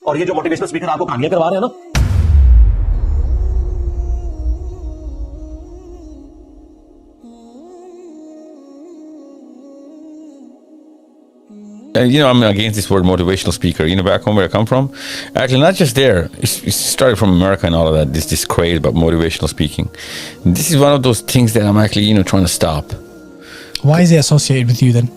اور یہ جو موٹیویشنل اسپیکر آپ کو کہانیاں کروا رہے ہیں نا, And I'm against this word motivational speaker. Back home where I come from, actually not just there. It started from America and all of that. This craze about motivational speaking. This is one of those things that I'm actually trying to stop. Why is it associated with you then?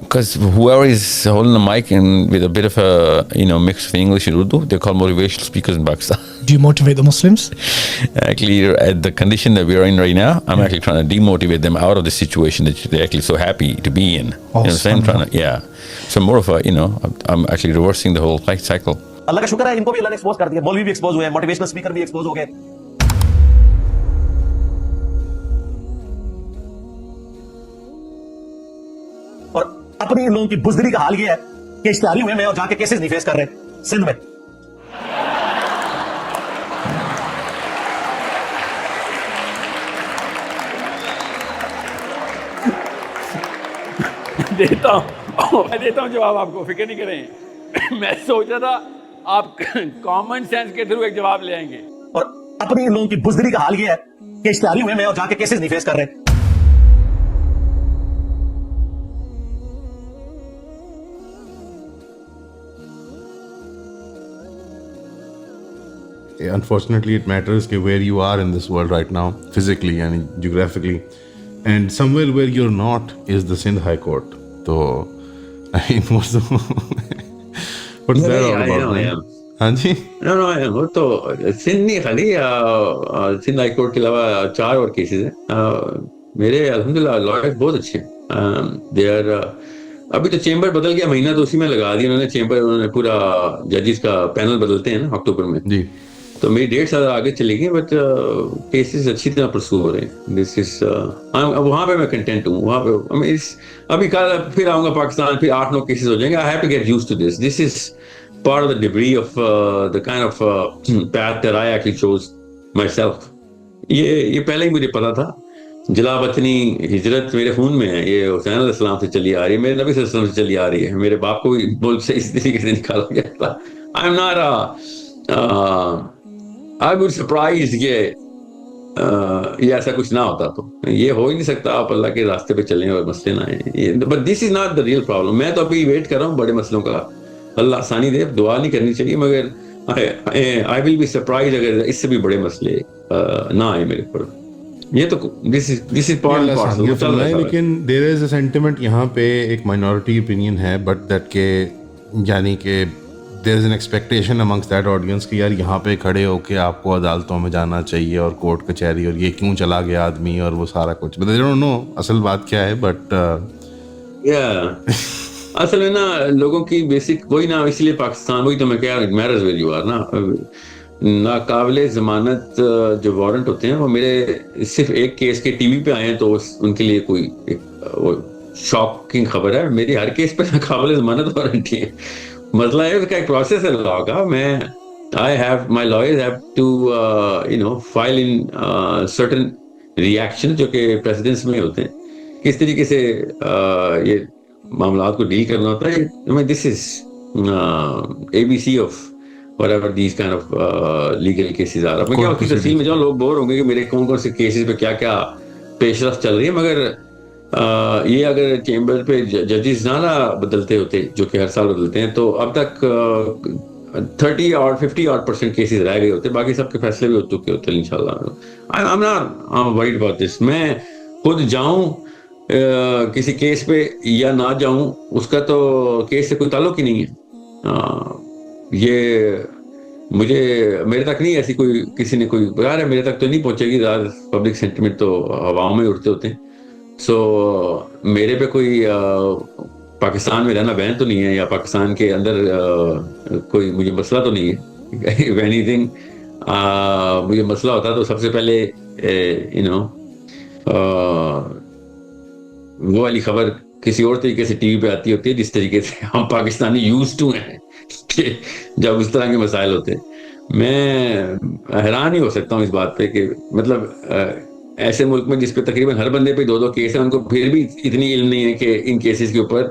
Because whoever is holding the mic and with a bit of a mix of English and Urdu, they're called motivational speakers in Pakistan. Do you motivate the Muslims? Actually, at the condition that we are in right now, I'm actually trying to demotivate them out of the situation that they're actually so happy to be in. Oh, I'm saying? Yeah. So more of a, I'm actually reversing the whole cycle. اللہ کا شکر ہے ان کو بھی اللہ نے expose کر دیا, مولوی بھی ایکسپوز ہوئے ہیں, موٹیویشنل اسپیکر بھی ایکسپوز ہو گئے. اور اپنی ان لوگوں کی بزدلی کا حال یہ ہے کہ اشتہاری ہوئے میں اور جا کے کیسز نہیں فیس کر رہے سندھ میں. دیتا ہوں جواب آپ کو, فکر نہیں کریں. میں سوچ رہا تھا آپ کامن سینس کے تھرو ایک جواب لے آئیں گے. اور اپنی ان لوگوں کی بزدلی کا حال یہ ہے کہ اشتہاری ہوئے میں اور جا کے کیسز نہیں فیس کر رہے. Unfortunately, it matters where you are in this world right now, physically and geographically, and somewhere where you're not is the Sindh High Court. So, I mean, what's that all about? ہاں جی, وہ تو سندھ نہیں خالی, Sindh high court کے علاوہ 4 اور cases ہیں. میرے الحمدللہ لائرز بہت اچھے ہیں. دے آر, ابھی تو چیمبر بدل گیا, مہینہ تو اسی میں لگا دیا انہوں نے. چیمبر انہوں نے پورا ججز کا پینل بدلتے ہیں نا اکتوبر میں جی, تو میری 1.5 سال آگے چلے گی, بٹ کیسز اچھی طرح پرسو ہو رہے ہیں. دس از وہاں پہ میں کنٹینٹ ہوں. وہاں پہ ابھی کل پھر آؤں گا پاکستان, پھر 8-9 کیسز ہو جائیں گے. I have to get used to this. This is part of the debris of the kind of path that I actually chose myself. یہ پہلے ہی مجھے پتا تھا. جلا وطنی ہجرت میرے خون میں ہے. یہ حسین علیہ السلام سے چلی آ رہی ہے, میرے نبی صلی اللہ علیہ وسلم سے چلی آ رہی ہے. میرے باپ کو بھی ملک سے اس طریقے سے نکالا گیا تھا. I am not I would surprised کہ یہ ایسا کچھ نہ ہوتا. تو یہ ہو ہی نہیں سکتا. آپ اللہ کے راستے پہ چلیں اور مسئلے نہ آئیں. But this is not the real problem. میں تو ابھی ویٹ کر رہا ہوں بڑے مسئلوں کا. اللہ آسانی دے, دعا نہیں کرنی چاہیے, مگر I will be surprised اگر اس سے بھی بڑے مسئلے نہ آئے میرے پر. یہ تو this is part and parcel. لیکن there is a sentiment یہاں پہ ایک minority opinion ہے, but that کہ یعنی کہ there is an expectation amongst that audience کہ یار یہاں پہ کھڑے ہو کے آپ کو عدالتوں میں جانا چاہیے اور کورٹ کچہری, اور یہ کیوں چلا گیا آدمی اور وہ سارا کچھ. but they don't know اصل بات کیا ہے. but اصل میں نا لوگوں کی بیسک وہی نا, اسی لیے پاکستان, وہی تو میں کہہ رہا ہوں, میررز ویئر یو آر نا. ناقابل ضمانت جو وارنٹ ہوتے ہیں وہ میرے صرف ایک کیس کے ٹی وی پہ آئے ہیں تو ان کے لیے کوئی شاکنگ خبر ہے. میری ہر کیس پہ ناقابل ضمانت وارنٹ ہی ہے. مسئلہ ہے اس کا ایک پروسیس ہے لا کا. میں my lawyers have to file in certain reactions جو کہ precedents میں ہوتے ہیں, کس طریقے سے یہ معاملات کو ڈیل کرنا ہوتا ہے. This is ABC of whatever these kind of legal cases are. میں کیا اس کی تفصیل میں جاؤں, لوگ بور ہوں گے کہ میرے کون کون سے کیسز پہ کیا کیا پیش رفت چل رہی ہے. مگر یہ اگر چیمبر پہ ججز نہ بدلتے ہوتے, جو کہ ہر سال بدلتے ہیں, تو اب تک 30 اور 50% کیسز رہ گئے ہوتے. باقی سب کے فیصلے بھی ہو چکے ہوتے انشاءاللہ. I'm not worried about this. میں خود جاؤں کسی کیس پہ یا نہ جاؤں, اس کا تو کیس سے کوئی تعلق ہی نہیں ہے. یہ میرے تک نہیں ایسی کوئی کسی نے کوئی بغیر ہے, میرے تک تو نہیں پہنچے گی. زیادہ پبلک سینٹیمنٹ تو ہواؤں میں اڑتے ہوتے ہیں. سو میرے پہ کوئی پاکستان میں رہنا بین تو نہیں ہے, یا پاکستان کے اندر کوئی مجھے مسئلہ تو نہیں ہے. if anything مجھے مسئلہ ہوتا تو سب سے پہلے وہ والی خبر کسی اور طریقے سے ٹی وی پہ آتی ہوتی ہے, جس طریقے سے ہم پاکستانی یوز ٹو ہیں کہ جب اس طرح کے مسائل ہوتے ہیں. میں حیران ہی ہو سکتا ہوں اس بات پہ کہ مطلب ایسے ملک میں جس پہ تقریباً ہر بندے پہ 2 کیس ہیں, ان کو پھر بھی اتنی علم نہیں ہے کہ ان کیسز کے اوپر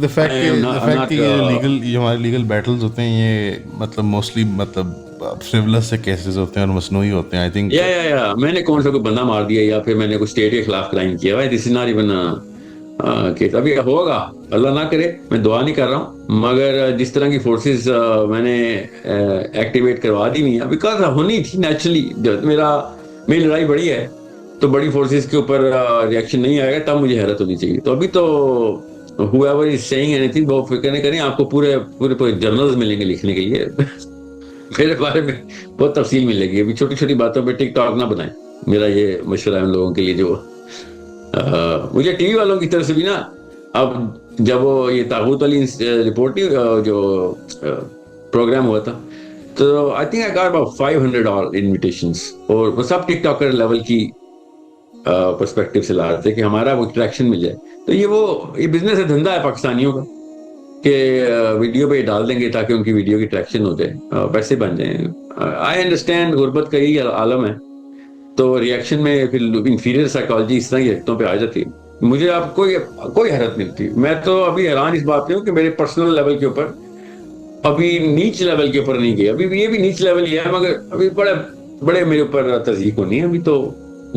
the fact I am not, کہ یہ لیگل یہ ہمارے لیگل بیٹلز ہوتے ہیں یہ مطلب موسٹلی مطلب فریولس سے کیسز ہوتے ہیں اور مصنوعی ہوتے ہیں. آئی تھنک یا میں نے کون سا کوئی بندہ مار دیا یا پھر میں نے کوئی اسٹیٹ کے خلاف کرائم کیا ہے, دس از ناٹ ایون کیس. ابھی ہوگا, اللہ نہ کرے, میں دعا نہیں کر رہا ہوں, مگر جس طرح کی فورسز میں نے ایکٹیویٹ کروا دی ہوئی ہیں بیکاز ہونی تھی نیچرلی. جب میری لڑائی بڑی ہے تو بڑی فورسز کے اوپر ریئیکشن نہیں آئے گا تب مجھے حیرت ہونی چاہیے. تو ابھی تو whoever is saying anything وہ فکر نہیں کریں, آپ کو پورے جرنلز ملیں گے لکھنے کے لیے میرے بارے میں بہت تفصیل ملے گی. ابھی چھوٹی چھوٹی باتوں پہ ٹک ٹاک نہ بنائیں, میرا یہ مشورہ ہے ان لوگوں کے لیے. جو مجھے ٹی وی والوں کی طرف سے بھی نا, اب جب وہ یہ تاغوت والی رپورٹ نہیں جو پروگرام ہوا تھا تو I think I got about 500 انویٹیشنس, اور وہ سب ٹک ٹاکر لیول کی پرسپیکٹو سے لا رہے تھے کہ ہمارا وہ ٹریکشن مل جائے. تو یہ بزنس ہے, دھندا ہے پاکستانیوں کا کہ ویڈیو پہ ڈال دیں گے تاکہ ان کی ویڈیو کی ٹریکشن ہو جائے, پیسے بن جائیں. آئی انڈرسٹینڈ غربت کا یہی عالم ہے, تو ریئیکشن میں پھر انفیریئر سائیکالوجی اس طرح کی حرکتوں پہ آ جاتی ہے. مجھے اب کوئی حیرت نہیں ہوتی. میں تو ابھی حیران اس بات پہ ہوں کہ میرے پرسنل لیول کے اوپر ابھی نیچ لیول کے اوپر نہیں گئے. ابھی یہ بھی نیچ لیول ہی ہے, مگر ابھی بڑے میرے اوپر تذیق ہونی ہے. ابھی تو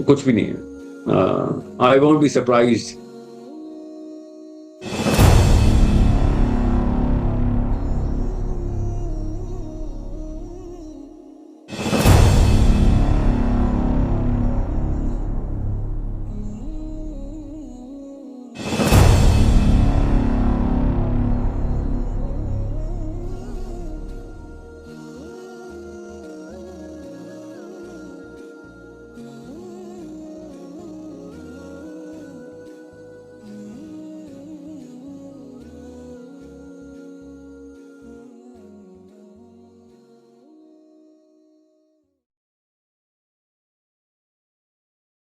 کچھ بھی نہیں ہے. I won't be surprised